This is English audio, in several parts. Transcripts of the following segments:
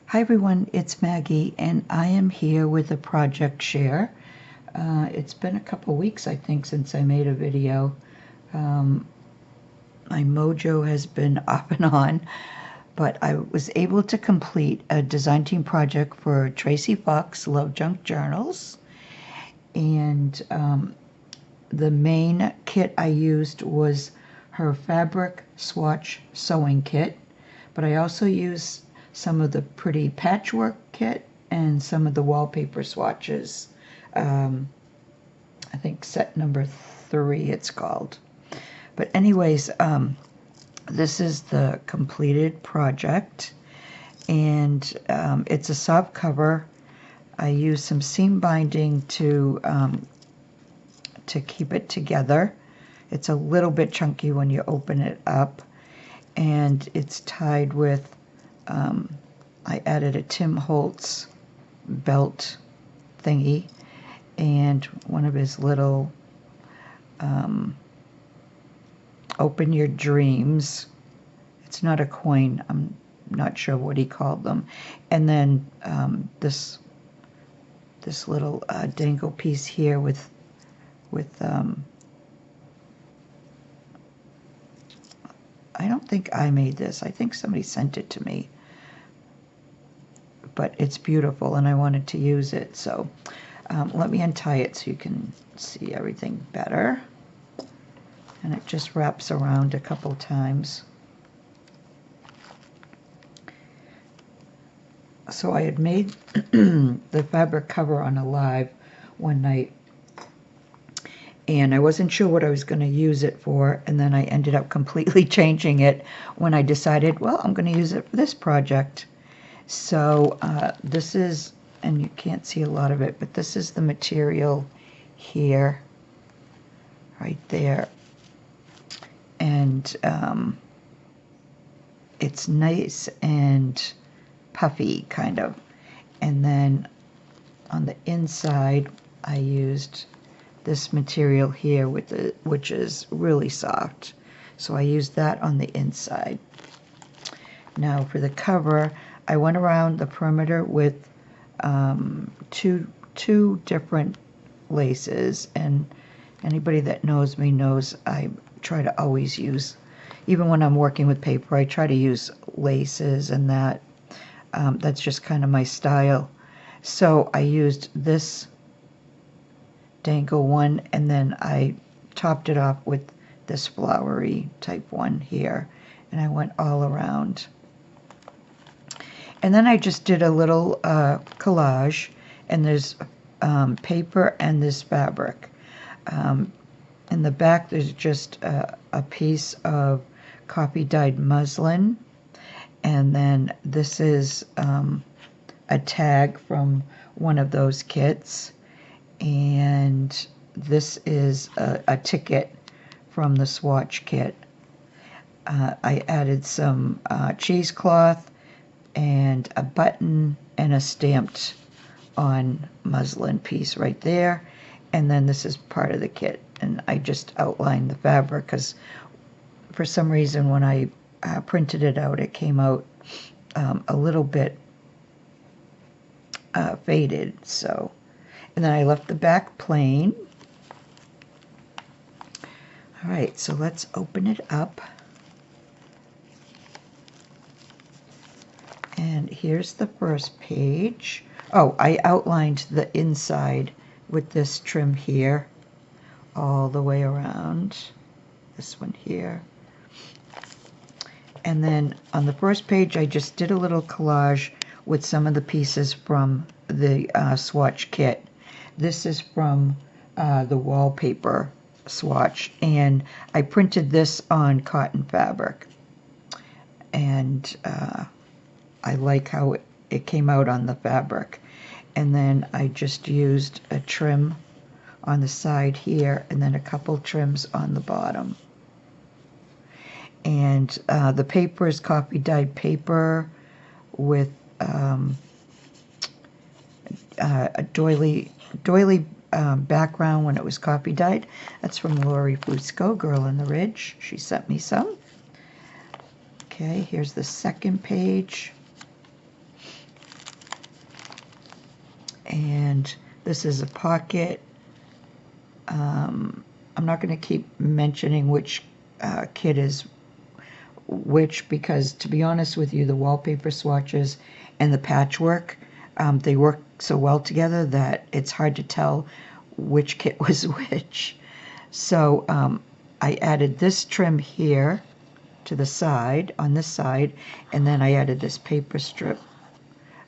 Hi everyone, it's Maggie and I am here with a project share. It's been a couple weeks I think since I made a video. My mojo has been off and on, but I was able to complete a design team project for Tracy Fox Love Junk Journals, and the main kit I used was her fabric swatch sewing kit, but I also used some of the pretty patchwork kit and some of the wallpaper swatches. I think set number 3 it's called. But anyways, this is the completed project, and it's a soft cover. I used some seam binding to keep it together. It's a little bit chunky when you open it up, and it's tied with, I added a Tim Holtz belt thingy and one of his little open your dreams. It's not a coin, I'm not sure what he called them. And then this little dangle piece here with I don't think I made this. I think somebody sent it to me. But it's beautiful and I wanted to use it. So let me untie it so you can see everything better. And it just wraps around a couple times. So I had made the fabric cover on a live one night, and I wasn't sure what I was going to use it for, and then I ended up completely changing it when I decided, well, I'm going to use it for this project. So this is, and you can't see a lot of it, but this is the material here, right there. And it's nice and puffy, kind of. And then on the inside, I used this material here which is really soft. So I used that on the inside. Now for the cover, I went around the perimeter with two different laces, and anybody that knows me knows I try to always use, even when I'm working with paper, I try to use laces, and that's just kind of my style. So I used this dangle one, and then I topped it off with this flowery type one here, and I went all around. And then I just did a little collage, and there's paper and this fabric. In the back there's just a piece of copy dyed muslin, and then this is a tag from one of those kits, and this is a ticket from the swatch kit. I added some cheesecloth and a button and a stamped on muslin piece right there, and then this is part of the kit, and I just outlined the fabric because for some reason when I printed it out it came out a little bit faded. So, and then I left the back plain. All right, so let's open it up. And here's the first page. Oh, I outlined the inside with this trim here all the way around, this one here. And then on the first page I just did a little collage with some of the pieces from the swatch kit. This is from the wallpaper swatch, and I printed this on cotton fabric, and I like how it came out on the fabric. And then I just used a trim on the side here, and then a couple trims on the bottom. And the paper is copy dyed paper with a doily background when it was copy dyed. That's from Lori Fusco, Girl in the Ridge. She sent me some. Okay, here's the second page. And this is a pocket. I'm not going to keep mentioning which kit is which, because to be honest with you, the wallpaper swatches and the patchwork, they work so well together that it's hard to tell which kit was which. So I added this trim here to the side, on this side, and then I added this paper strip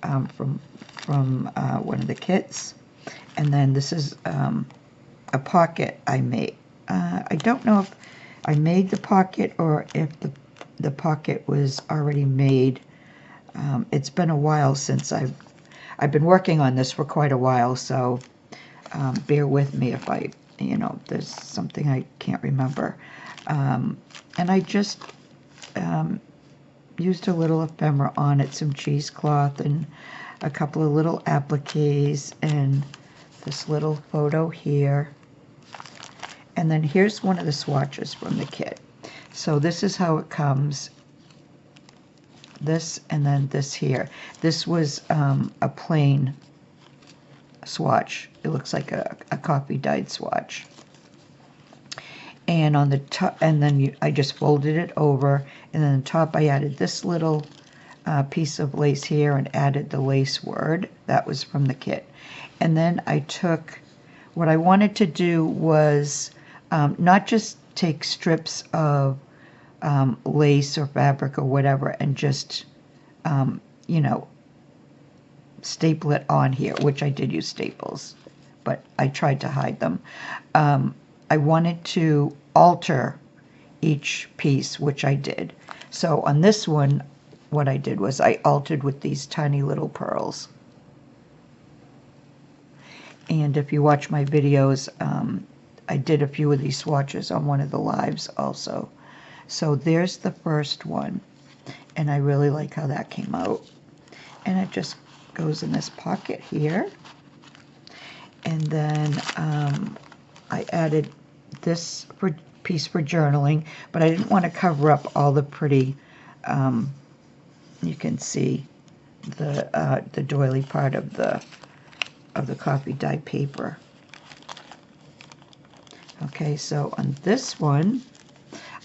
from one of the kits. And then this is a pocket I made. I don't know if I made the pocket or if the pocket was already made. It's been a while since I've been working on this for quite a while, so bear with me if there's something I can't remember. And I just used a little ephemera on it, some cheesecloth and a couple of little appliques and this little photo here. And then here's one of the swatches from the kit. So this is how it comes. This and then this here. This was a plain swatch. It looks like a coffee dyed swatch. And on the top, and then I just folded it over, and then on the top I added this little piece of lace here and added the lace word. That was from the kit. And then I took, what I wanted to do was not just take strips of lace or fabric or whatever and just, staple it on here, which I did use staples, but I tried to hide them. I wanted to alter each piece, which I did. So on this one, what I did was I altered with these tiny little pearls. And if you watch my videos, I did a few of these swatches on one of the lives also. So there's the first one, and I really like how that came out. And it just goes in this pocket here. And then I added this piece for journaling, but I didn't want to cover up all the pretty, you can see the doily part of the coffee dye paper. Okay, so on this one,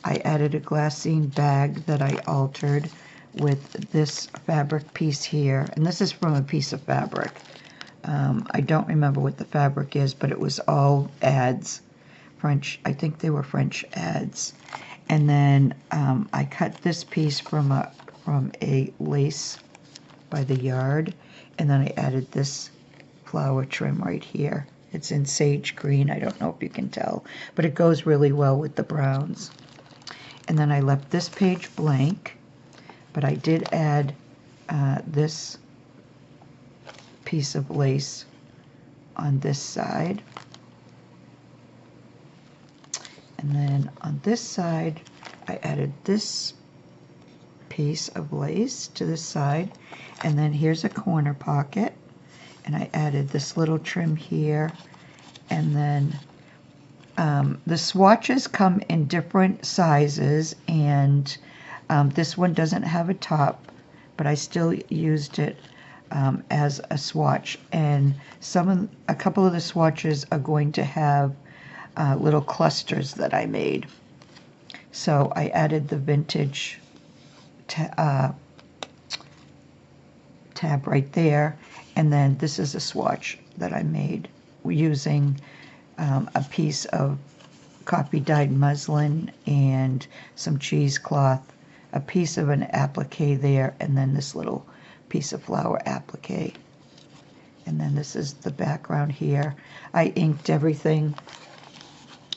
I added a glassine bag that I altered with this fabric piece here, and this is from a piece of fabric. I don't remember what the fabric is, but it was all ads, French. I think they were French ads. And then I cut this piece from a lace by the yard, and then I added this flower trim right here. It's in sage green. I don't know if you can tell, but it goes really well with the browns. And then I left this page blank, but I did add this piece of lace on this side. And then on this side, I added this piece of lace to this side. And then here's a corner pocket. And I added this little trim here. And then the swatches come in different sizes, and this one doesn't have a top, but I still used it as a swatch. And a couple of the swatches are going to have little clusters that I made. So I added the vintage tab right there, and then this is a swatch that I made using a piece of coffee dyed muslin and some cheesecloth, a piece of an applique there, and then this little piece of flower applique. And then this is the background here. I inked everything,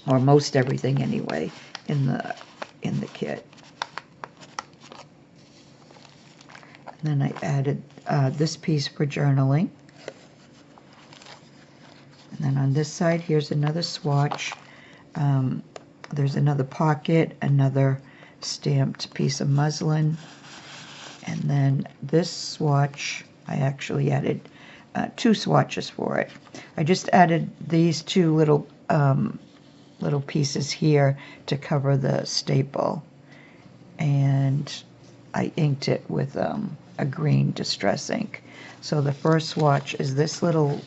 or most everything anyway, in the kit. And then I added this piece for journaling. And then on this side, here's another swatch. There's another pocket, another stamped piece of muslin. And then this swatch, I actually added 2 swatches for it. I just added these 2 little pieces here to cover the staple. And I inked it with a green distress ink. So the first swatch is this little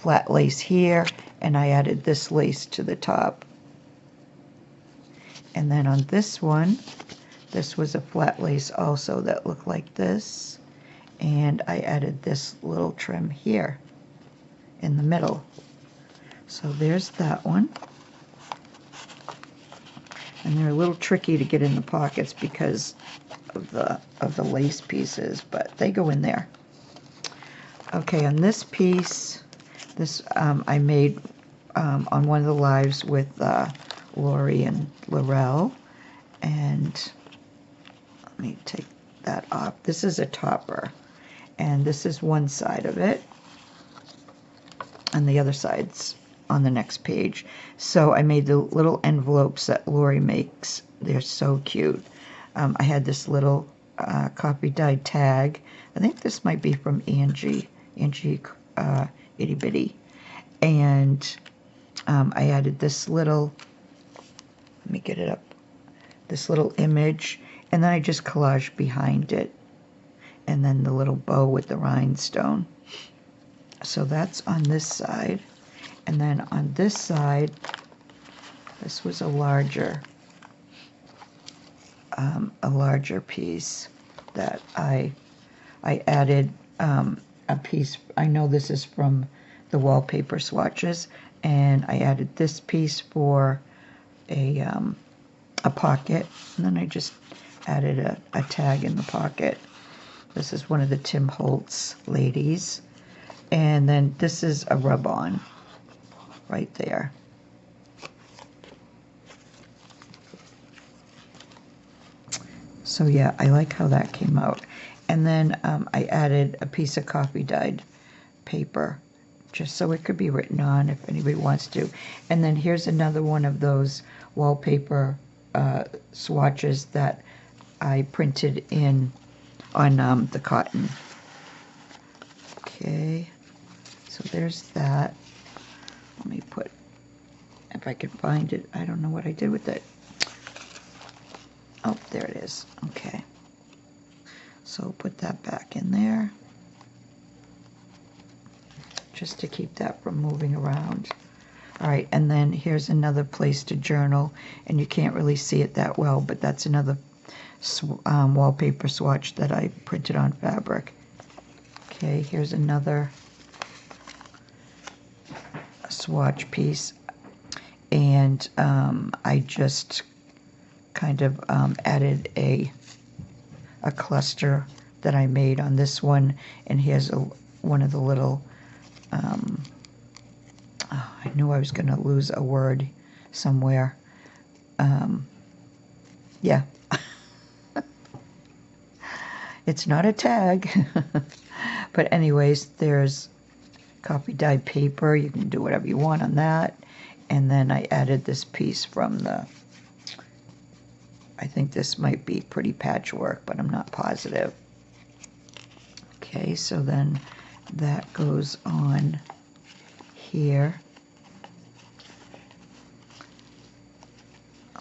flat lace here, and I added this lace to the top. And then on this one, this was a flat lace also that looked like this, and I added this little trim here in the middle. So there's that one. And they're a little tricky to get in the pockets because of the lace pieces, but they go in there. Okay, on this piece, this I made on one of the lives with Lori and Laurel, and let me take that off. This is a topper, and this is one side of it, and the other side's on the next page. So I made the little envelopes that Lori makes. They're so cute. I had this little copy dyed tag. I think this might be from Angie Itty Bitty. And I added this little, let me get it up, this little image, and then I just collaged behind it. And then the little bow with the rhinestone. So that's on this side. And then on this side, this was a larger piece that I added a piece. I know this is from the wallpaper swatches, and I added this piece for a pocket, and then I just added a tag in the pocket. This is one of the Tim Holtz ladies, and then this is a rub-on right there. So yeah, I like how that came out. And then I added a piece of coffee dyed paper just so it could be written on if anybody wants to. And then here's another one of those wallpaper swatches that I printed in on the cotton. Okay, so there's that. Let me put, if I can find it, I don't know what I did with it. Oh, there it is. Okay. So put that back in there, just to keep that from moving around. All right, and then here's another place to journal, and you can't really see it that well, but that's another wallpaper swatch that I printed on fabric. Okay, here's another swatch piece, and I just kind of added a cluster that I made on this one, and here's one of the little I knew I was going to lose a word somewhere. Yeah. It's not a tag. But anyways, there's copy dyed paper. You can do whatever you want on that. And then I added this piece from the, I think this might be Pretty Patchwork, but I'm not positive. Okay, so then that goes on here.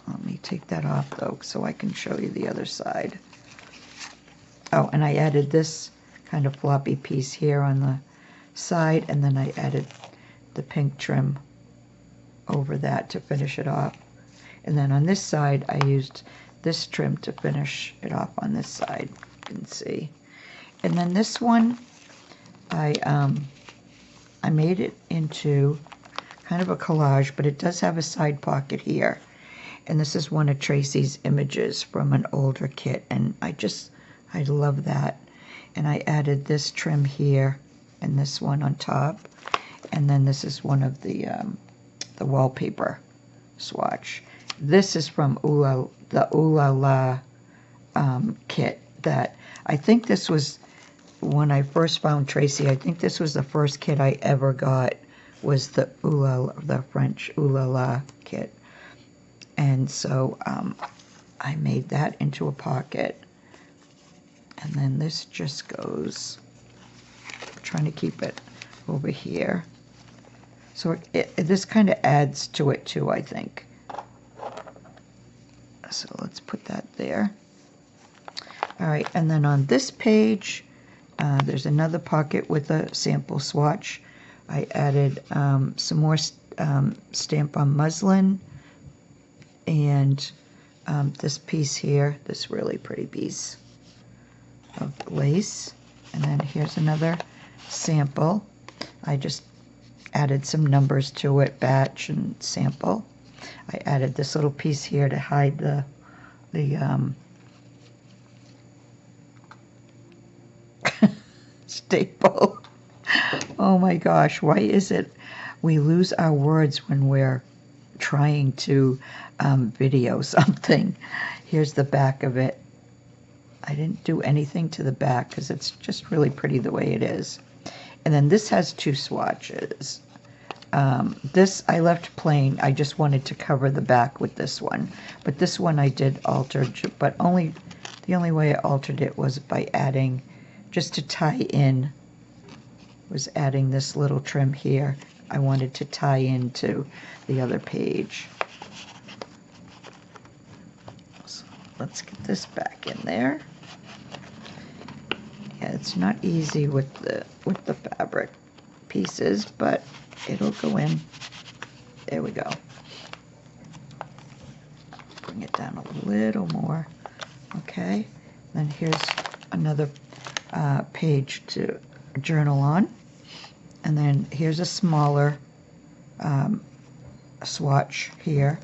Let me take that off though, so I can show you the other side. Oh, and I added this kind of floppy piece here on the side, and then I added the pink trim over that to finish it off. And then on this side, I used this trim to finish it off on this side, you can see. And then this one, I made it into kind of a collage, but it does have a side pocket here. And this is one of Tracy's images from an older kit, and I love that. And I added this trim here and this one on top. And then this is one of the wallpaper swatch. This is from the Ooh La La kit that I think this was when I first found Tracy. I think this was the first kit I ever got, was the French Ooh La La kit. And so I made that into a pocket. And then this just goes, I'm trying to keep it over here. So this kind of adds to it too, I think. So let's put that there. All right, and then on this page, there's another pocket with a sample swatch I added some more stamp on muslin, and this piece here, this really pretty piece of lace. And then here's another sample. I just added some numbers to it, batch and sample. I added this little piece here to hide the staple. Oh my gosh, why is it we lose our words when we're trying to video something? Here's the back of it. I didn't do anything to the back because it's just really pretty the way it is. And then this has 2 swatches. This I left plain. I just wanted to cover the back with this one. But this one I did alter, but the only way I altered it was by adding, just to tie in, was adding this little trim here. I wanted to tie into the other page. So let's get this back in there. Yeah, it's not easy with the fabric pieces, but it'll go in. There we go. Bring it down a little more. Okay. Then here's another page to journal on. And then here's a smaller swatch here.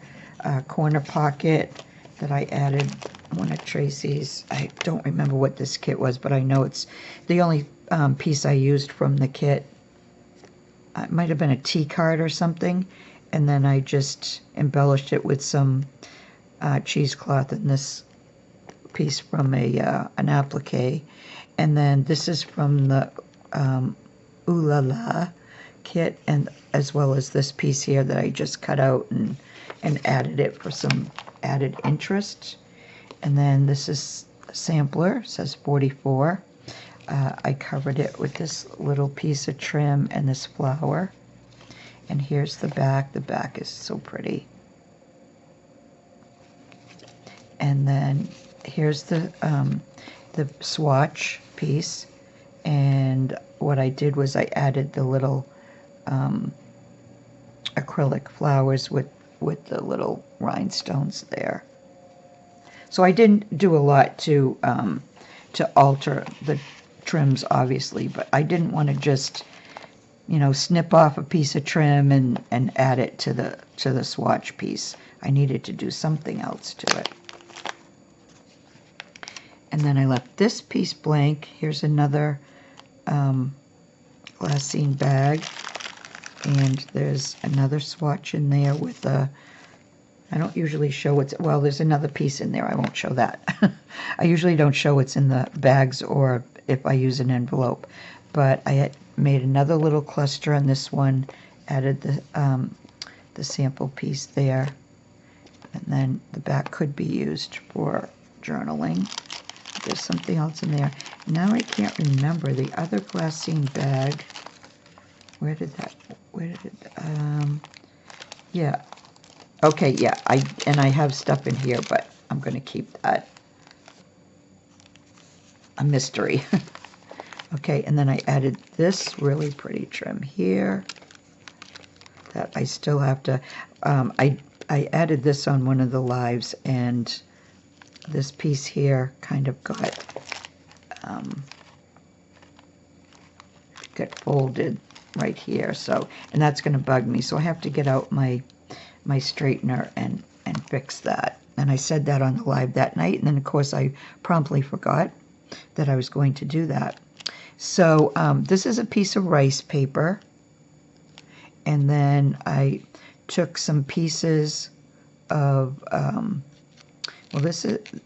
Corner pocket that I added one of Tracy's. I don't remember what this kit was, but I know it's the only piece I used from the kit. It might have been a tea card or something, and then I just embellished it with some cheesecloth and this piece from an applique. And then this is from the Ooh La La kit, and as well as this piece here that I just cut out and added it for some added interest. And then this is a sampler, it says 44. I covered it with this little piece of trim and this flower. And here's the back. The back is so pretty. And then here's the swatch piece. And what I did was I added the little acrylic flowers with the little rhinestones there. So I didn't do a lot to alter the trims, obviously, but I didn't want to just, snip off a piece of trim and add it to the swatch piece. I needed to do something else to it. And then I left this piece blank. Here's another glassine bag, and there's another swatch in there with I don't usually show what's, well, there's another piece in there. I won't show that. I usually don't show what's in the bags or if I use an envelope. But I had made another little cluster on this one, added the sample piece there. And then the back could be used for journaling. There's something else in there. Now I can't remember the other glassine bag. Yeah. Okay, yeah, I have stuff in here, but I'm going to keep that a mystery. Okay, and then I added this really pretty trim here that I still have to, I added this on one of the lives, and this piece here kind of got folded right here, so, and that's going to bug me, so I have to get out my straightener and fix that. And I said that on the live that night, and then of course I promptly forgot that I was going to do that. So this is a piece of rice paper, and then I took some pieces of well,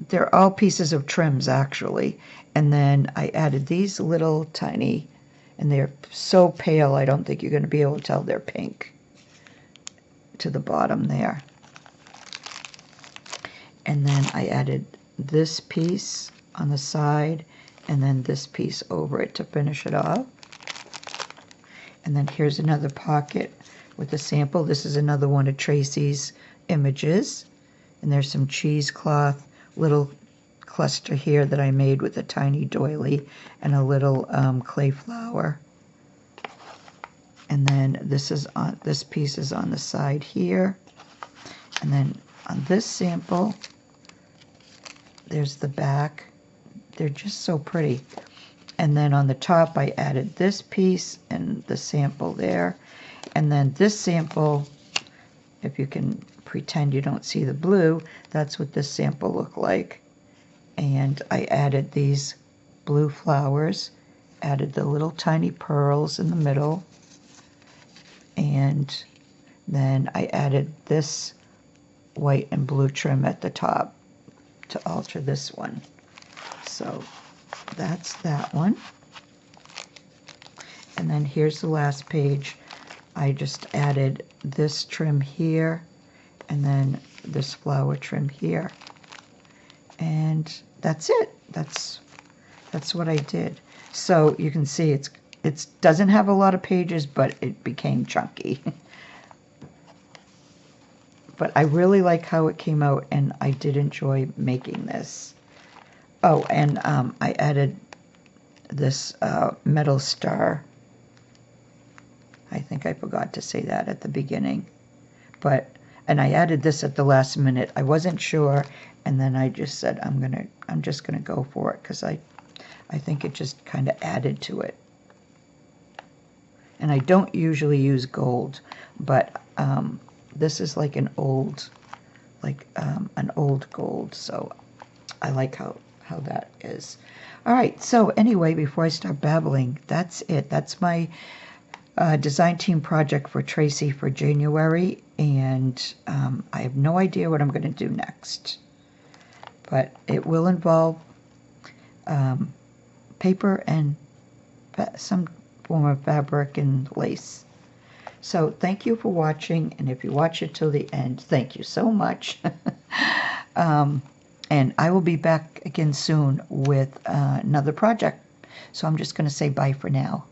they're all pieces of trims actually, and then I added these little tiny, and they're so pale I don't think you're going to be able to tell they're pink, to the bottom there. And then I added this piece on the side and then this piece over it to finish it off. And then here's another pocket with a sample. This is another one of Tracy's images, and there's some cheesecloth little cluster here that I made with a tiny doily and a little clay flower. And then this piece is on the side here. And then on this sample, there's the back. They're just so pretty. And then on the top, I added this piece and the sample there. And then this sample, if you can pretend you don't see the blue, that's what this sample looked like. And I added these blue flowers, added the little tiny pearls in the middle, and then I added this white and blue trim at the top to alter this one. So that's that one. And then here's the last page. I just added this trim here and then this flower trim here. And that's it. That's what I did. So you can see it doesn't have a lot of pages, but it became chunky. But I really like how it came out, and I did enjoy making this. Oh, and I added this metal star. I think I forgot to say that at the beginning. And I added this at the last minute. I wasn't sure, and then I just said I'm just gonna go for it because I think it just kind of added to it. And I don't usually use gold, but this is like an old gold, so I like how that is. All right, so anyway, before I start babbling, that's it. That's my design team project for Tracy for January, and I have no idea what I'm going to do next, but it will involve paper and some form of fabric and lace. So thank you for watching, and if you watch it till the end, thank you so much. And I will be back again soon with another project. So I'm just going to say bye for now.